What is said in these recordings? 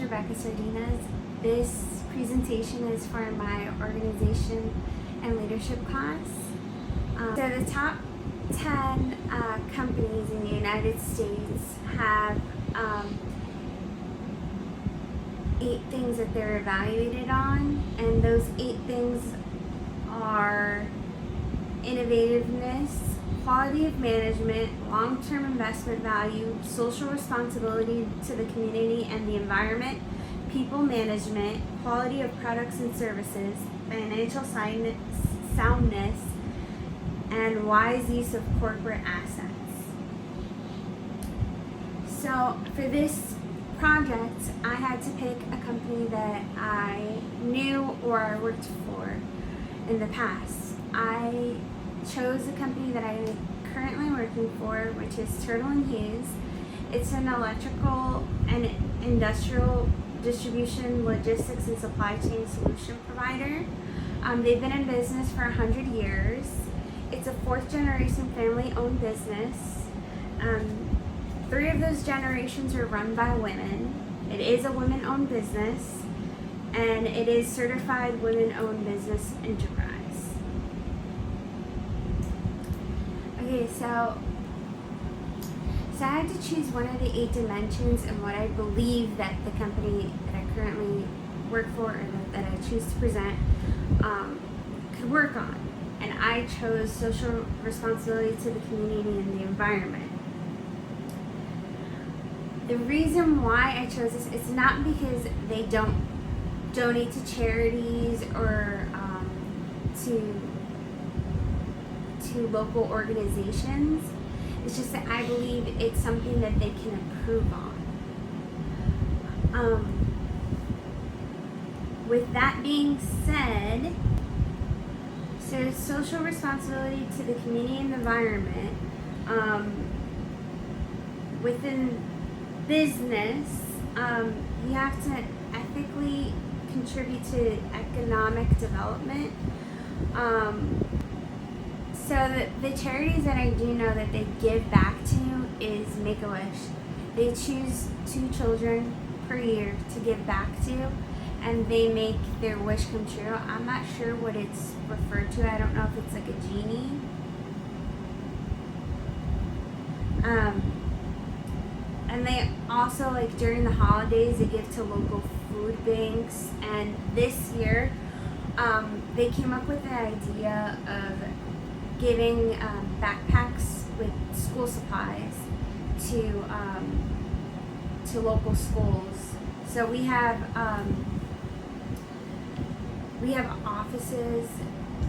Rebecca Sardinas. This presentation is for my organization and leadership class. So the top 10 companies in the United States have 8 things that they're evaluated on, and those 8 things are innovativeness, quality of management, long-term investment value, social responsibility to the community and the environment, people management, quality of products and services, financial soundness, and wise use of corporate assets. So for this project, I had to pick a company that I knew or worked for in the past. I chose a company that I'm currently working for, which is Turtle & Hughes. It's an electrical and industrial distribution, logistics, and supply chain solution provider. They've been in business for 100 years. It's a 4th generation family-owned business. 3 of those generations are run by women. It is a women-owned business, and it is certified women-owned business enterprise. Okay, so I had to choose one of the 8 dimensions and what I believe that the company that I currently work for or that I choose to present could work on. And I chose social responsibility to the community and the environment. The reason why I chose this is not because they don't donate to charities or to local organizations. It's just that I believe it's something that they can improve on. With that being said, so social responsibility to the community and the environment, within business, you have to ethically contribute to economic development. So the charities that I do know that they give back to is Make-A-Wish. They choose 2 children per year to give back to, and they make their wish come true. I'm not sure what it's referred to. I don't know if it's like a genie. And they also, like during the holidays, they give to local food banks. And this year, they came up with the idea of giving backpacks with school supplies to local schools. So we have offices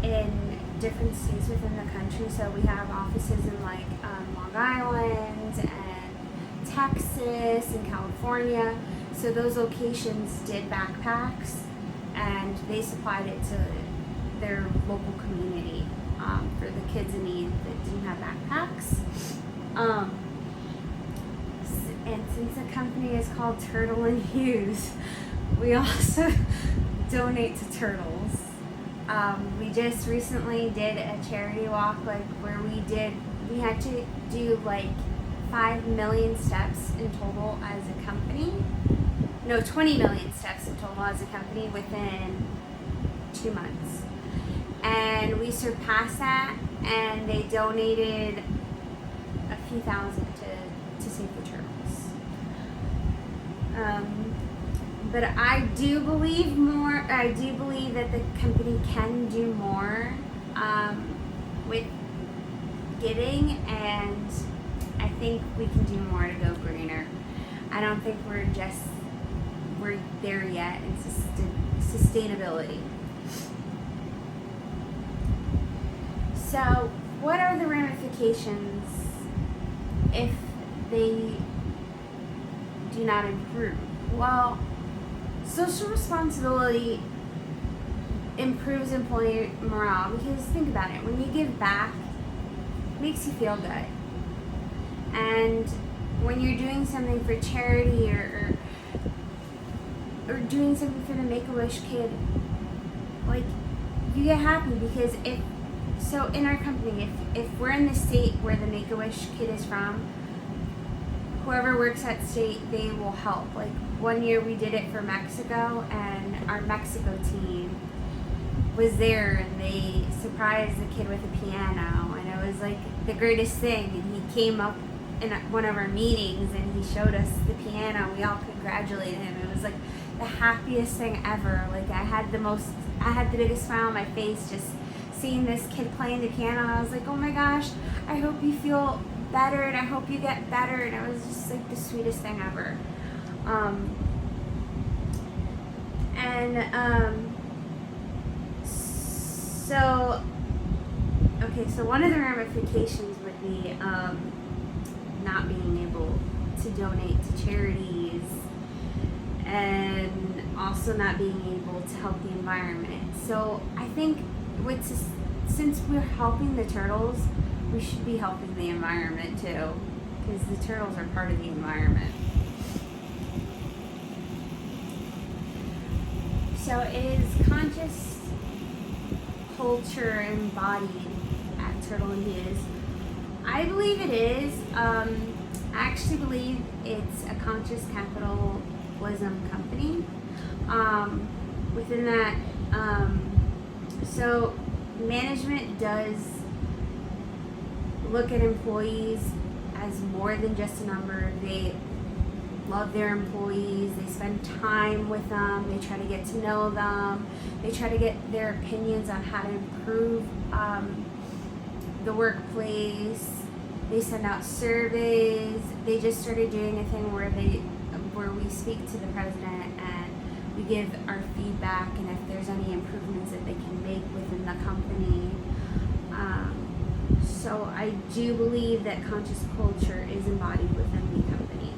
in different states within the country. So we have offices in like Long Island and Texas and California. So those locations did backpacks, and they supplied it to their local community for the kids in need that didn't have backpacks. And since the company is called Turtle & Hughes, we also donate to turtles. We just recently did a charity walk, like where we had to do like 5 million steps in total as a company. No, 20 million steps in total as a company within 2 months. And we surpassed that, and they donated a few thousand to save the turtles. But I do believe that the company can do more with giving, and I think we can do more to go greener. I don't think we're there yet in sustainability. So, what are the ramifications if they do not improve? Well, social responsibility improves employee morale, because think about it, when you give back, it makes you feel good. And when you're doing something for charity or doing something for the Make-A-Wish kid, like, you get happy, because in our company, if we're in the state where the Make-A-Wish kid is from, whoever works at state, they will help. Like one year we did it for Mexico, and our Mexico team was there, and they surprised the kid with a piano, and it was like the greatest thing. And he came up in one of our meetings and he showed us the piano. We all congratulated him. It was like the happiest thing ever. Like I had the biggest smile on my face just seeing this kid playing the piano. I was like, oh my gosh, I hope you feel better and I hope you get better. And it was just like the sweetest thing ever. So one of the ramifications would be not being able to donate to charities, and also not being able to help the environment. So I think since we're helping the turtles, we should be helping the environment too, because the turtles are part of the environment. So is conscious culture embodied at Turtle and Hughes? I believe it is. I actually believe it's a conscious capitalism company. Within that, so management does look at employees as more than just a number. They love their employees. They spend time with them. They try to get to know them. They try to get their opinions on how to improve the workplace. They send out surveys. They just started doing a thing where we speak to the president and we give our feedback, and if there's any improvements that they can make within the company. So I do believe that conscious culture is embodied within the company.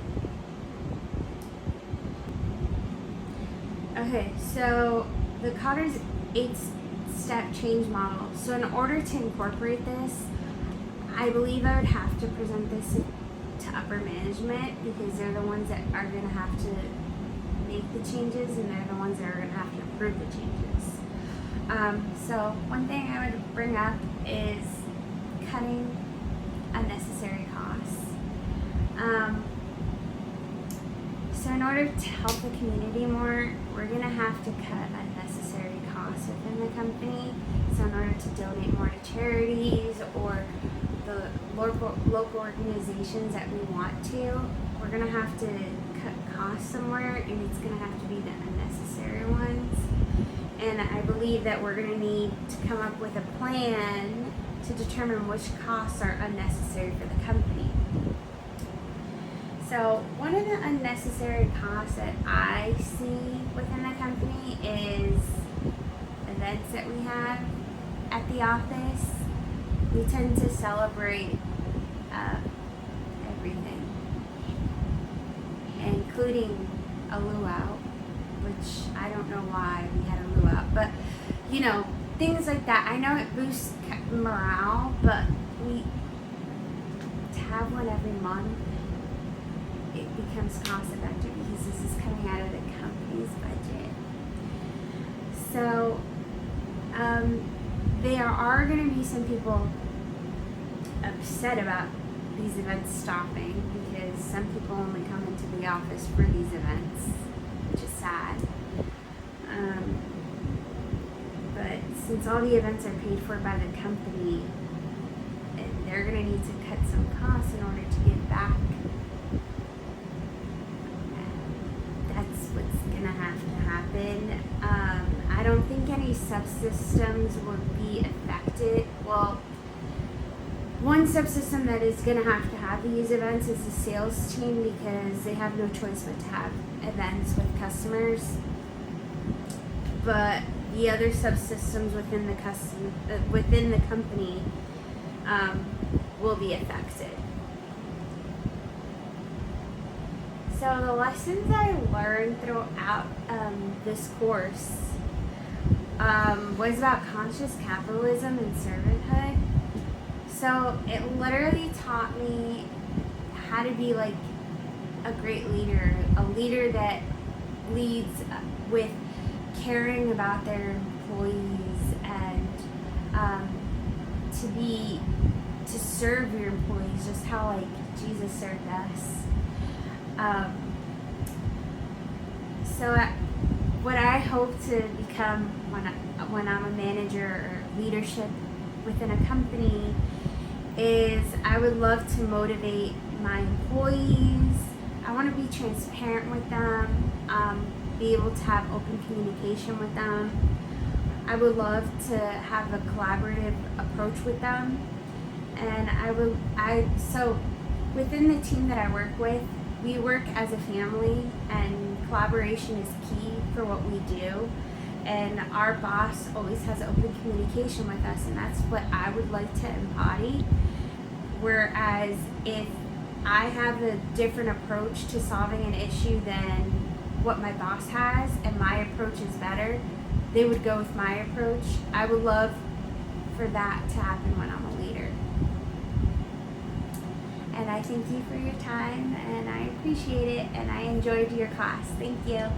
Okay, so the Kotter's 8-step change model. So in order to incorporate this, I believe I would have to present this to upper management, because they're the ones that are going to have to make the changes, and they're the ones that are going to have to approve the changes. So one thing I would bring up is cutting unnecessary costs. So in order to help the community more, we're going to have to cut unnecessary costs within the company. So in order to donate more to charities or the local organizations that we want to, we're going to have to cut costs somewhere, and it's going to have to be the unnecessary ones. And I believe that we're going to need to come up with a plan to determine which costs are unnecessary for the company. So one of the unnecessary costs that I see within the company is events that we have at the office. We tend to celebrate everything, including a luau, which I don't know why we had a luau, but things like that. I know it boosts morale, but to have one every month, it becomes cost effective because this is coming out of the company's budget. So there are going to be some people upset about these events stopping, because some people only come into the office for these events, which is sad. But since all the events are paid for by the company, they're going to need to cut some costs in order to give back. That's what's going to have to happen. I don't think any subsystems will be affected. Well, one subsystem that is going to have these events is the sales team, because they have no choice but to have events with customers. But the other subsystems within the company will be affected. So the lessons I learned throughout this course was about conscious capitalism and servanthood. So it literally taught me how to be like a great leader, a leader that leads with caring about their employees, and to serve your employees just how like Jesus served us. What I hope to become when I'm a manager or leadership within a company is I would love to motivate my employees. I want to be transparent with them, be able to have open communication with them. I would love to have a collaborative approach with them. And so within the team that I work with, we work as a family, and collaboration is key for what we do. And our boss always has open communication with us, and that's what I would like to embody. Whereas if I have a different approach to solving an issue than what my boss has, and my approach is better, they would go with my approach. I would love for that to happen when I'm a leader. And I thank you for your time, and I appreciate it, and I enjoyed your class. Thank you.